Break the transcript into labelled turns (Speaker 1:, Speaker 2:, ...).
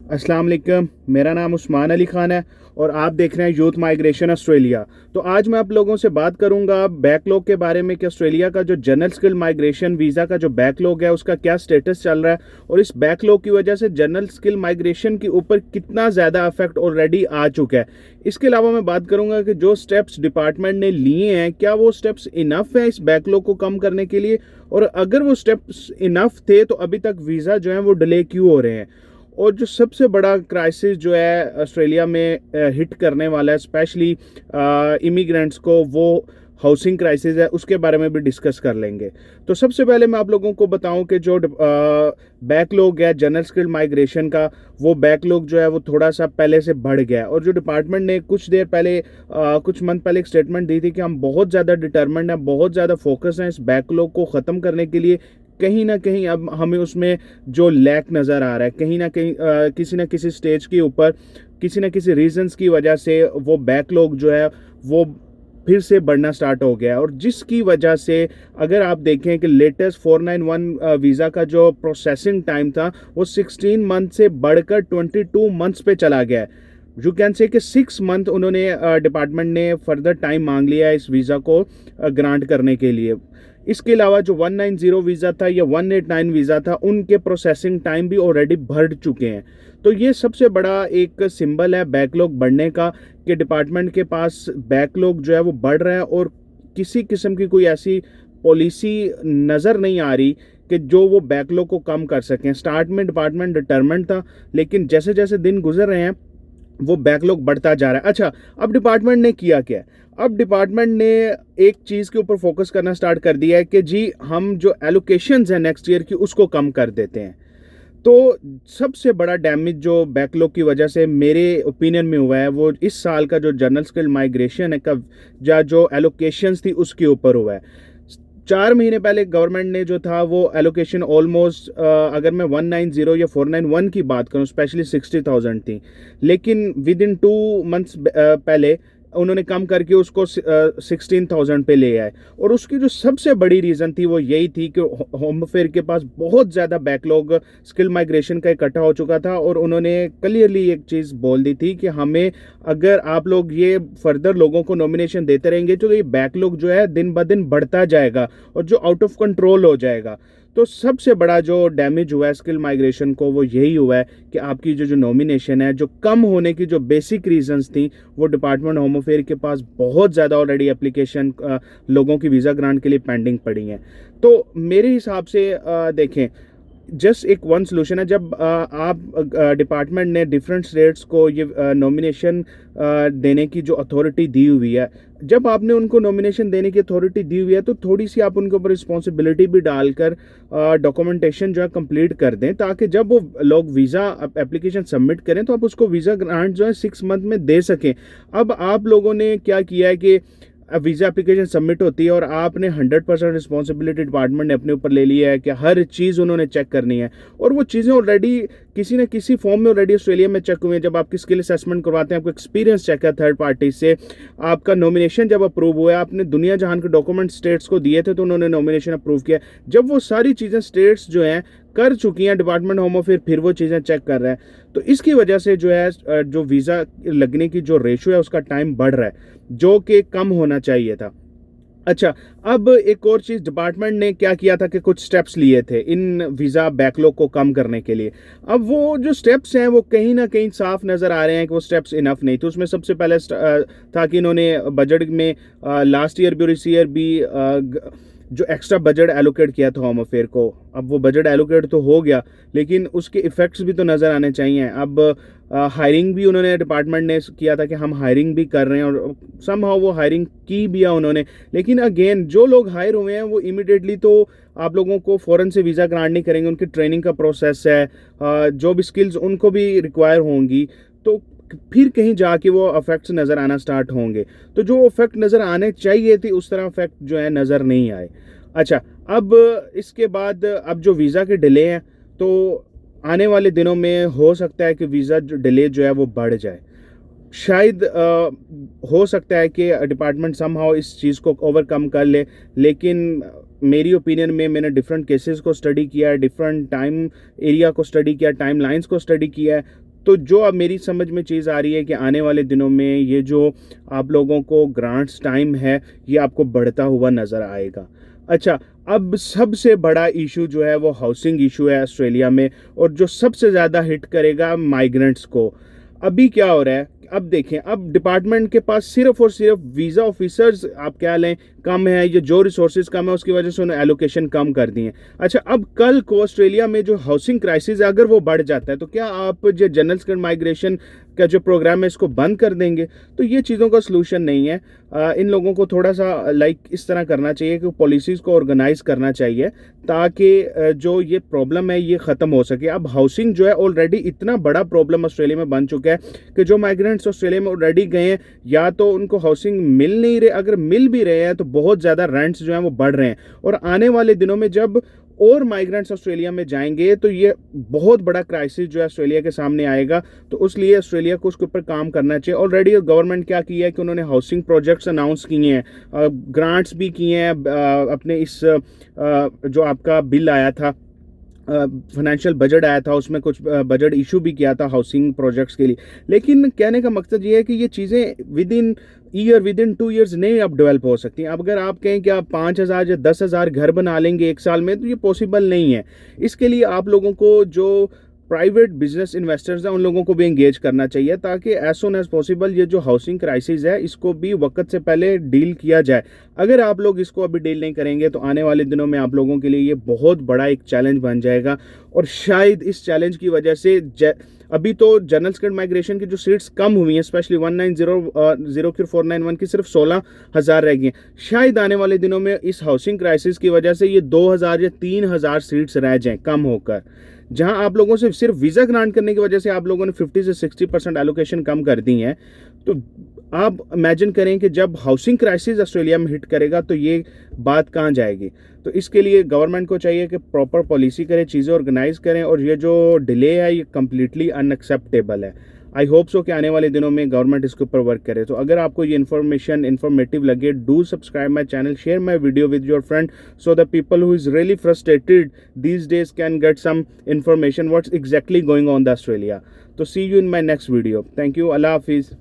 Speaker 1: अस्सलाम वालेकुम। मेरा नाम उस्मान अली ख़ान है और आप देख रहे हैं यूथ माइग्रेशन ऑस्ट्रेलिया। तो आज मैं आप लोगों से बात करूंगा बैकलॉग के बारे में कि ऑस्ट्रेलिया का जो जनरल स्किल माइग्रेशन वीज़ा का जो बैकलॉग है उसका क्या स्टेटस चल रहा है और इस बैकलॉग की वजह से जनरल स्किल माइग्रेशन के ऊपर कितना ज़्यादा इफेक्ट ऑलरेडी आ चुका है। इसके अलावा मैं बात करूंगा कि जो स्टेप्स डिपार्टमेंट ने लिए हैं क्या वो स्टेप्स इनफ हैं इस बैकलॉग को कम करने के लिए, और अगर वो स्टेप्स इनफ थे तो अभी तक वीज़ा जो है वो डिले क्यों हो रहे हैं। और जो सबसे बड़ा क्राइसिस जो है ऑस्ट्रेलिया में हिट करने वाला है स्पेशली इमिग्रेंट्स को, वो हाउसिंग क्राइसिस है, उसके बारे में भी डिस्कस कर लेंगे। तो सबसे पहले मैं आप लोगों को बताऊं कि जो बैकलॉग है जनरल स्किल्ड माइग्रेशन का, वो बैकलॉग जो है वो थोड़ा सा पहले से बढ़ गया है। और जो डिपार्टमेंट ने कुछ देर पहले कुछ मंथ पहले एक स्टेटमेंट दी थी कि हम बहुत ज़्यादा डिटर्मिन्ड हैं, बहुत ज़्यादा फोकस हैं इस बैकलॉग को ख़त्म करने के लिए। कहीं ना कहीं अब हमें उसमें जो लैक नज़र आ रहा है, कहीं ना कहीं किसी ना किसी स्टेज के ऊपर किसी ना किसी रीजंस की वजह से वो बैकलॉग जो है वो फिर से बढ़ना स्टार्ट हो गया है। और जिसकी वजह से अगर आप देखें कि लेटेस्ट 491 वीज़ा का जो प्रोसेसिंग टाइम था वो 16 मंथ से बढ़कर 22 मंथ्स पे चला गया है। यू कैन से कि 6 मंथ उन्होंने डिपार्टमेंट ने फर्दर टाइम मांग लिया है इस वीज़ा को ग्रांट करने के लिए। इसके अलावा जो 190 वीज़ा था या 189 वीज़ा था उनके प्रोसेसिंग टाइम भी ऑलरेडी बढ़ चुके हैं। तो ये सबसे बड़ा एक सिंबल है बैकलॉग बढ़ने का कि डिपार्टमेंट के पास बैकलॉग जो है वो बढ़ रहा है और किसी किस्म की कोई ऐसी पॉलिसी नज़र नहीं आ रही कि जो वो बैकलॉग को कम कर सकें। स्टार्ट में डिपार्टमेंट डिटरमेंट था, लेकिन जैसे जैसे दिन गुजर रहे हैं वो बैकलॉग बढ़ता जा रहा है। अच्छा, अब डिपार्टमेंट ने किया क्या? अब डिपार्टमेंट ने एक चीज़ के ऊपर फोकस करना स्टार्ट कर दिया है कि जी हम जो एलोकेशंस हैं नेक्स्ट ईयर की उसको कम कर देते हैं। तो सबसे बड़ा डैमेज जो बैकलॉग की वजह से मेरे ओपिनियन में हुआ है वो इस साल का जो जनरल स्किल माइग्रेशन है का या जो एलोकेशंस थी उसके ऊपर हुआ है। 4 महीने पहले गवर्नमेंट ने जो था वो एलोकेशन ऑलमोस्ट अगर मैं 190 या 491 की बात करूं स्पेशली 60,000 थी, लेकिन विद इन 2 मंथ्स पहले उन्होंने कम करके उसको 16,000 पे ले आए। और उसकी जो सबसे बड़ी रीज़न थी वो यही थी कि होम अफेयर के पास बहुत ज़्यादा बैकलॉग स्किल माइग्रेशन का इकट्ठा हो चुका था और उन्होंने क्लियरली एक चीज़ बोल दी थी कि हमें अगर आप लोग ये फर्दर लोगों को नॉमिनेशन देते रहेंगे तो ये बैकलॉग जो है दिन ब दिन बढ़ता जाएगा और जो आउट ऑफ कंट्रोल हो जाएगा। तो सबसे बड़ा जो डैमेज हुआ है स्किल माइग्रेशन को वो यही हुआ है कि आपकी जो जो नॉमिनेशन है, जो कम होने की जो बेसिक रीजंस थी, वो डिपार्टमेंट होम अफेयर के पास बहुत ज़्यादा ऑलरेडी एप्लीकेशन लोगों की वीज़ा ग्रांट के लिए पेंडिंग पड़ी हैं। तो मेरे हिसाब से देखें, जस्ट एक वन सोल्यूशन है। जब आप डिपार्टमेंट ने डिफरेंट स्टेट्स को ये नॉमिनेशन देने की जो अथॉरिटी दी हुई है, जब आपने उनको नॉमिनेशन देने की अथॉरिटी दी हुई है तो थोड़ी सी आप उनके ऊपर रिस्पॉन्सिबिलिटी भी डालकर डॉक्यूमेंटेशन जो है कंप्लीट कर दें, ताकि जब वो लोग वीज़ा एप्लीकेशन सबमिट करें तो आप उसको वीज़ा ग्रांट जो है 6 मंथ में दे सकें। अब आप लोगों ने क्या किया है कि अब वीज़ा एप्लीकेशन सबमिट होती है और आपने 100% रिस्पॉन्सिबिलिटी डिपार्टमेंट ने अपने ऊपर ले लिया है कि हर चीज़ उन्होंने चेक करनी है। और वो चीज़ें ऑलरेडी किसी न किसी फॉर्म में ऑलरेडी ऑस्ट्रेलिया में चेक हुई हैं। जब आपकी स्किल असेसमेंट करवाते हैं, आपको एक्सपीरियंस चेक है थर्ड पार्टी से, आपका नॉमिनेशन जब अप्रूव हुआ है, आपने दुनिया जहान के डॉक्यूमेंट स्टेट्स को दिए थे तो उन्होंने नॉमिनेशन अप्रूव किया। जब वो सारी चीज़ें स्टेट्स जो हैं कर चुकी हैं, डिपार्टमेंट होम अफेयर फिर वो चीज़ें चेक कर रहा है। तो इसकी वजह से जो है जो वीज़ा लगने की जो रेशो है उसका टाइम बढ़ रहा है, जो कि कम होना चाहिए था। अच्छा, अब एक और चीज़ डिपार्टमेंट ने क्या किया था कि कुछ स्टेप्स लिए थे इन वीज़ा बैकलॉग को कम करने के लिए। अब वो जो स्टेप्स हैं वो कहीं ना कहीं साफ नज़र आ रहे हैं कि वो स्टेप्स इनफ नहीं थे। उसमें सबसे पहले था कि इन्होंने बजट में लास्ट ईयर भी और इस ईयर भी जो एक्स्ट्रा बजट एलोकेट किया था होम अफेयर को, अब वो बजट एलोकेट तो हो गया लेकिन उसके इफ़ेक्ट्स भी तो नज़र आने चाहिए। अब हायरिंग भी उन्होंने डिपार्टमेंट ने किया था कि हम हायरिंग भी कर रहे हैं और समहाउ वो हायरिंग की भी है उन्होंने, लेकिन अगेन जो लोग हायर हुए हैं वो इमीडिएटली तो आप लोगों को फ़ौरन से वीज़ा ग्रांट नहीं करेंगे। उनकी ट्रेनिंग का प्रोसेस है, जो भी स्किल्स उनको भी रिक्वायर होंगी, तो फिर कहीं जाके वो इफेक्ट्स नज़र आना स्टार्ट होंगे। तो जो इफेक्ट नज़र आने चाहिए थे उस तरह इफेक्ट जो है नज़र नहीं आए। अच्छा, अब इसके बाद अब जो वीज़ा के डिले हैं तो आने वाले दिनों में हो सकता है कि वीज़ा जो डिले जो है वो बढ़ जाए। शायद हो सकता है कि डिपार्टमेंट समहाउ इस चीज़ को ओवरकम कर ले, लेकिन मेरी ओपिनियन में मैंने डिफरेंट केसेस को स्टडी किया है, डिफरेंट टाइम एरिया को स्टडी किया, टाइम लाइन्स को स्टडी किया है, तो जो अब मेरी समझ में चीज़ आ रही है कि आने वाले दिनों में ये जो आप लोगों को ग्रांट्स टाइम है ये आपको बढ़ता हुआ नज़र आएगा। अच्छा, अब सबसे बड़ा इशू जो है वो हाउसिंग इशू है ऑस्ट्रेलिया में, और जो सबसे ज़्यादा हिट करेगा माइग्रेंट्स को। अभी क्या हो रहा है, अब देखें, अब डिपार्टमेंट के पास सिर्फ और सिर्फ वीज़ा ऑफिसर्स आप क्या लें कम है, ये जो रिसोर्सेज कम है उसकी वजह से उन्होंने एलोकेशन कम कर दी है। अच्छा, अब कल को ऑस्ट्रेलिया में जो हाउसिंग क्राइसिस है अगर वो बढ़ जाता है तो क्या आप जो जनरल स्किल्ड माइग्रेशन का जो प्रोग्राम है इसको बंद कर देंगे? तो ये चीज़ों का सलूशन नहीं है। इन लोगों को थोड़ा सा इस तरह करना चाहिए कि पॉलिसीज़ को ऑर्गेनाइज करना चाहिए ताकि जो ये प्रॉब्लम है ये ख़त्म हो सके। अब हाउसिंग जो है ऑलरेडी इतना बड़ा प्रॉब्लम ऑस्ट्रेलिया में बन चुका है कि जो माइग्रेंट्स ऑस्ट्रेलिया में ऑलरेडी गए हैं या तो उनको हाउसिंग मिल नहीं रहे, अगर मिल भी रहे हैं तो बहुत ज़्यादा रेंट्स जो हैं वो बढ़ रहे हैं। और आने वाले दिनों में जब और माइग्रेंट्स ऑस्ट्रेलिया में जाएंगे तो ये बहुत बड़ा क्राइसिस जो है ऑस्ट्रेलिया के सामने आएगा। तो इसलिए ऑस्ट्रेलिया को उसके ऊपर काम करना चाहिए। ऑलरेडी गवर्नमेंट क्या किया है कि उन्होंने हाउसिंग प्रोजेक्ट्स अनाउंस किए हैं, ग्रांट्स भी किए हैं। अपने इस जो आपका बिल आया था, फाइनेंशियल बजट आया था, उसमें कुछ बजट इशू भी किया था हाउसिंग प्रोजेक्ट्स के लिए। लेकिन कहने का मकसद ये है कि ये चीज़ें विद इन 2 ईयर्स नहीं अब डेवलप हो सकती। अब अगर आप कहें कि आप 5,000 या 10,000 घर बना लेंगे एक साल में तो ये पॉसिबल नहीं है। इसके लिए आप लोगों को जो प्राइवेट बिजनेस इन्वेस्टर्स हैं उन लोगों को भी एंगेज करना चाहिए ताकि एज सुन एज पॉसिबल ये जो हाउसिंग क्राइसिस है इसको भी वक्त से पहले डील किया जाए। अगर आप लोग इसको अभी डील नहीं करेंगे तो आने वाले दिनों में आप लोगों के लिए ये बहुत बड़ा एक चैलेंज बन जाएगा। और शायद इस चैलेंज की वजह से अभी तो जनरल स्किल्ड माइग्रेशन की जो सीट्स कम हुई हैं, स्पेशली 190 की 491 की सिर्फ 16,000 रह गई हैं। शायद आने वाले दिनों में इस हाउसिंग क्राइसिस की वजह से ये 2,000 या 3,000 सीट्स रह जाएं कम होकर। जहां आप लोगों से सिर्फ वीज़ा ग्रांट करने की वजह से आप लोगों ने 50 से 60% एलोकेशन कम कर दी है। तो आप इमेजिन करें कि जब हाउसिंग क्राइसिस ऑस्ट्रेलिया में हिट करेगा तो ये बात कहाँ जाएगी। तो इसके लिए गवर्नमेंट को चाहिए कि प्रॉपर पॉलिसी करें, चीज़ें ऑर्गेनाइज करें, और ये जो डिले है ये कम्प्लीटली अनएक्सेप्टेबल है। आई होप सो कि आने वाले दिनों में गवर्नमेंट इसके ऊपर वर्क करे। तो अगर आपको ये इन्फॉर्मेशन इन्फॉर्मेटिव लगे, do subscribe my channel, share my video with your friend so the people who is really frustrated these days can get some information what's exactly going on in Australia. So see you in my next video. Thank you. Allah Hafiz.